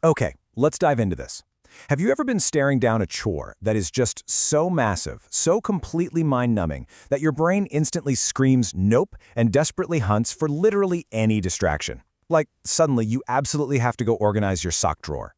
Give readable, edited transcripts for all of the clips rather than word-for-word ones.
Okay, let's dive into this. Have you ever been staring down a chore that is just so massive, so completely mind-numbing, that your brain instantly screams nope and desperately hunts for literally any distraction? Like, suddenly you absolutely have to go organize your sock drawer.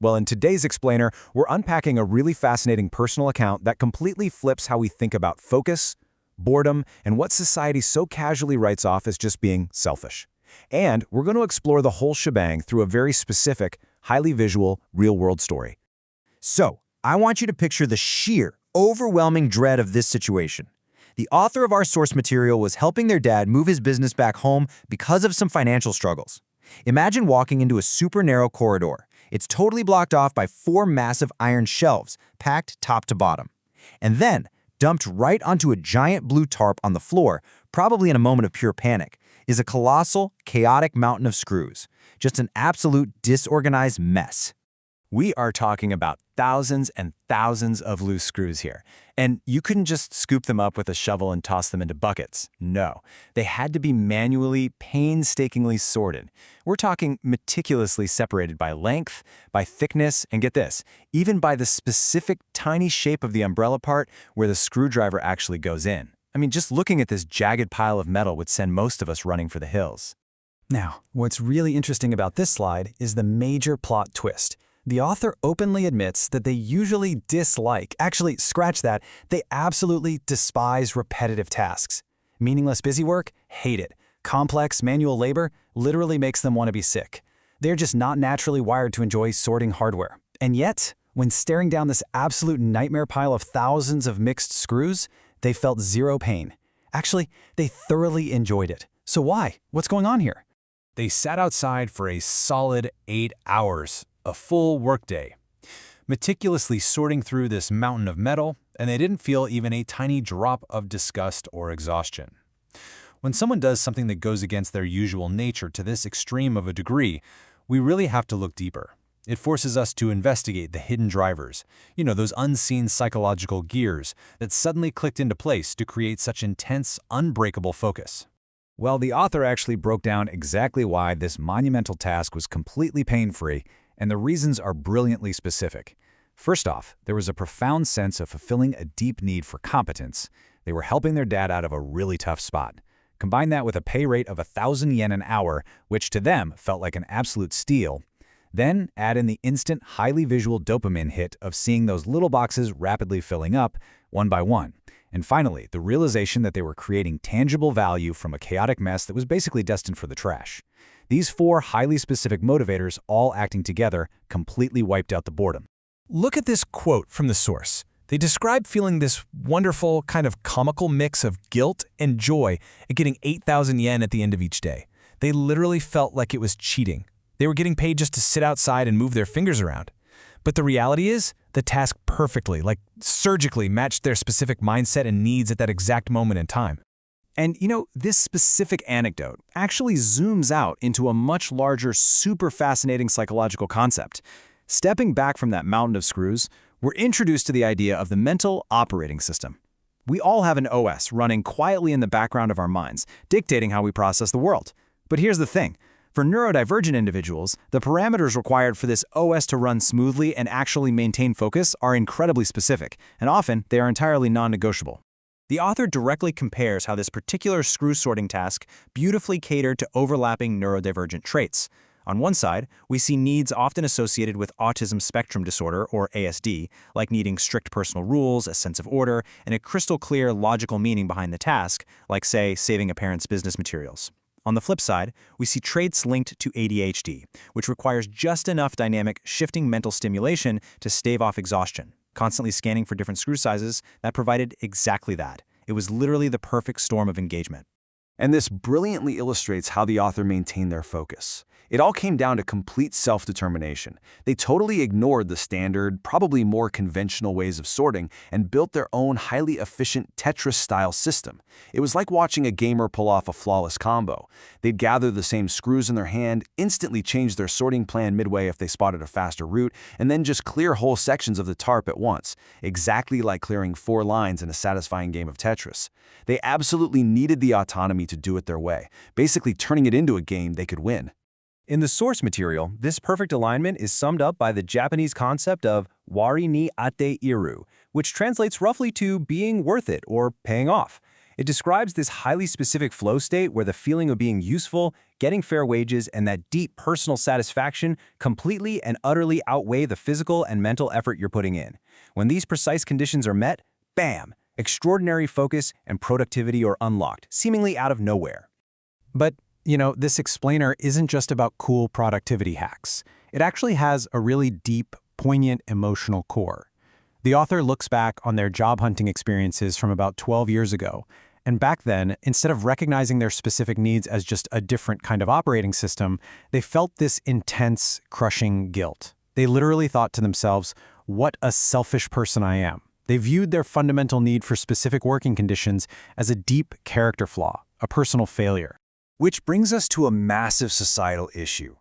Well, in today's Explainer, we're unpacking a really fascinating personal account that completely flips how we think about focus, boredom, and what society so casually writes off as just being selfish. And we're going to explore the whole shebang through a very specific, highly visual, real-world story. So, I want you to picture the sheer, overwhelming dread of this situation. The author of our source material was helping their dad move his business back home because of some financial struggles. Imagine walking into a super narrow corridor. It's totally blocked off by 4 massive iron shelves, packed top to bottom. And then, dumped right onto a giant blue tarp on the floor, probably in a moment of pure panic, is a colossal, chaotic mountain of screws. Just an absolute disorganized mess. We are talking about thousands and thousands of loose screws here. And you couldn't just scoop them up with a shovel and toss them into buckets. No, they had to be manually, painstakingly sorted. We're talking meticulously separated by length, by thickness, and get this, even by the specific tiny shape of the umbrella part where the screwdriver actually goes in. I mean, just looking at this jagged pile of metal would send most of us running for the hills. Now, what's really interesting about this slide is the major plot twist. The author openly admits that they usually dislike, actually, scratch that, they absolutely despise repetitive tasks. Meaningless busy work? Hate it. Complex manual labor literally makes them want to be sick. They're just not naturally wired to enjoy sorting hardware. And yet, when staring down this absolute nightmare pile of thousands of mixed screws, they felt zero pain. Actually, they thoroughly enjoyed it. So why? What's going on here? They sat outside for a solid 8 hours. A full workday, meticulously sorting through this mountain of metal, and they didn't feel even a tiny drop of disgust or exhaustion. When someone does something that goes against their usual nature to this extreme of a degree, we really have to look deeper. It forces us to investigate the hidden drivers, those unseen psychological gears that suddenly clicked into place to create such intense, unbreakable focus. Well, the author actually broke down exactly why this monumental task was completely pain-free, and the reasons are brilliantly specific. First off, there was a profound sense of fulfilling a deep need for competence. They were helping their dad out of a really tough spot. Combine that with a pay rate of 1,000 yen an hour, which to them felt like an absolute steal. Then add in the instant, highly visual dopamine hit of seeing those little boxes rapidly filling up, one by one. And finally, the realization that they were creating tangible value from a chaotic mess that was basically destined for the trash. These 4 highly specific motivators, all acting together, completely wiped out the boredom. Look at this quote from the source. They describe feeling this wonderful, kind of comical mix of guilt and joy at getting 8,000 yen at the end of each day. They literally felt like it was cheating. They were getting paid just to sit outside and move their fingers around. But the reality is, the task perfectly, like surgically, matched their specific mindset and needs at that exact moment in time. And this specific anecdote actually zooms out into a much larger, super fascinating psychological concept. Stepping back from that mountain of screws, we're introduced to the idea of the mental operating system. We all have an OS running quietly in the background of our minds, dictating how we process the world. But here's the thing. For neurodivergent individuals, the parameters required for this OS to run smoothly and actually maintain focus are incredibly specific, and often they are entirely non-negotiable. The author directly compares how this particular screw sorting task beautifully catered to overlapping neurodivergent traits. On one side, we see needs often associated with autism spectrum disorder, or ASD, like needing strict personal rules, a sense of order, and a crystal-clear logical meaning behind the task, like, say, saving a parent's business materials. On the flip side, we see traits linked to ADHD, which requires just enough dynamic, shifting mental stimulation to stave off exhaustion. Constantly scanning for different screw sizes, that provided exactly that. It was literally the perfect storm of engagement. And this brilliantly illustrates how the author maintained their focus. It all came down to complete self-determination. They totally ignored the standard, probably more conventional ways of sorting and built their own highly efficient Tetris-style system. It was like watching a gamer pull off a flawless combo. They'd gather the same screws in their hand, instantly change their sorting plan midway if they spotted a faster route, and then just clear whole sections of the tarp at once, exactly like clearing 4 lines in a satisfying game of Tetris. They absolutely needed the autonomy to do it their way, basically turning it into a game they could win. In the source material, this perfect alignment is summed up by the Japanese concept of wari ni ate iru, which translates roughly to being worth it or paying off. It describes this highly specific flow state where the feeling of being useful, getting fair wages, and that deep personal satisfaction completely and utterly outweigh the physical and mental effort you're putting in. When these precise conditions are met, bam! Extraordinary focus and productivity are unlocked, seemingly out of nowhere. But, this explainer isn't just about cool productivity hacks. It actually has a really deep, poignant emotional core. The author looks back on their job hunting experiences from about 12 years ago, and back then, instead of recognizing their specific needs as just a different kind of operating system, they felt this intense, crushing guilt. They literally thought to themselves, "What a selfish person I am." They viewed their fundamental need for specific working conditions as a deep character flaw, a personal failure. Which brings us to a massive societal issue.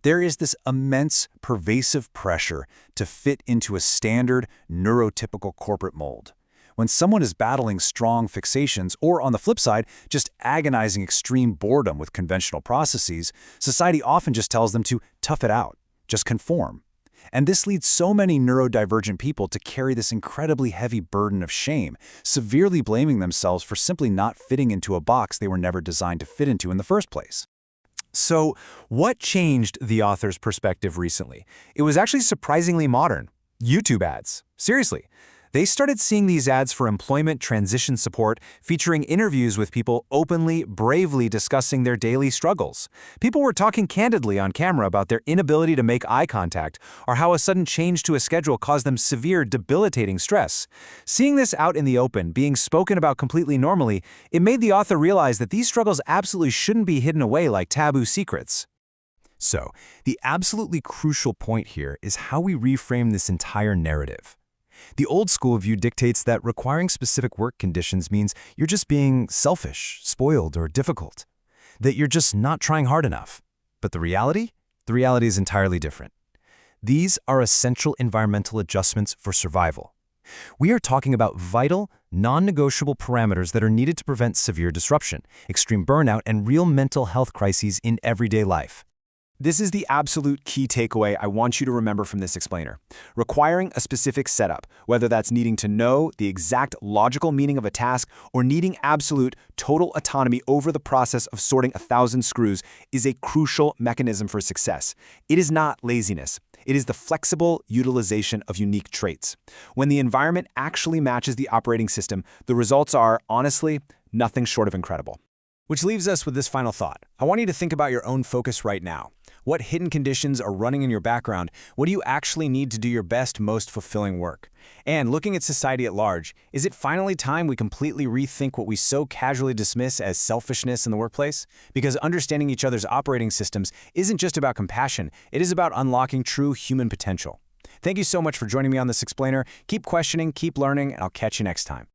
There is this immense, pervasive pressure to fit into a standard, neurotypical corporate mold. When someone is battling strong fixations, or on the flip side, just agonizing extreme boredom with conventional processes, society often just tells them to tough it out, just conform. And this leads so many neurodivergent people to carry this incredibly heavy burden of shame, severely blaming themselves for simply not fitting into a box they were never designed to fit into in the first place. So, what changed the author's perspective recently? It was actually surprisingly modern. YouTube ads. Seriously. They started seeing these ads for employment transition support, featuring interviews with people openly, bravely discussing their daily struggles. People were talking candidly on camera about their inability to make eye contact, or how a sudden change to a schedule caused them severe, debilitating stress. Seeing this out in the open, being spoken about completely normally, it made the author realize that these struggles absolutely shouldn't be hidden away like taboo secrets. So, the absolutely crucial point here is how we reframe this entire narrative. The old school view dictates that requiring specific work conditions means you're just being selfish, spoiled, or difficult, that you're just not trying hard enough. But the reality? The reality is entirely different. These are essential environmental adjustments for survival. We are talking about vital, non-negotiable parameters that are needed to prevent severe disruption, extreme burnout, and real mental health crises in everyday life. This is the absolute key takeaway I want you to remember from this explainer. Requiring a specific setup, whether that's needing to know the exact logical meaning of a task or needing absolute, total autonomy over the process of sorting 1,000 screws, is a crucial mechanism for success. It is not laziness. It is the flexible utilization of unique traits. When the environment actually matches the operating system, the results are, honestly, nothing short of incredible. Which leaves us with this final thought. I want you to think about your own focus right now. What hidden conditions are running in your background? What do you actually need to do your best, most fulfilling work? And looking at society at large, is it finally time we completely rethink what we so casually dismiss as selfishness in the workplace? Because understanding each other's operating systems isn't just about compassion, it is about unlocking true human potential. Thank you so much for joining me on this explainer. Keep questioning, keep learning, and I'll catch you next time.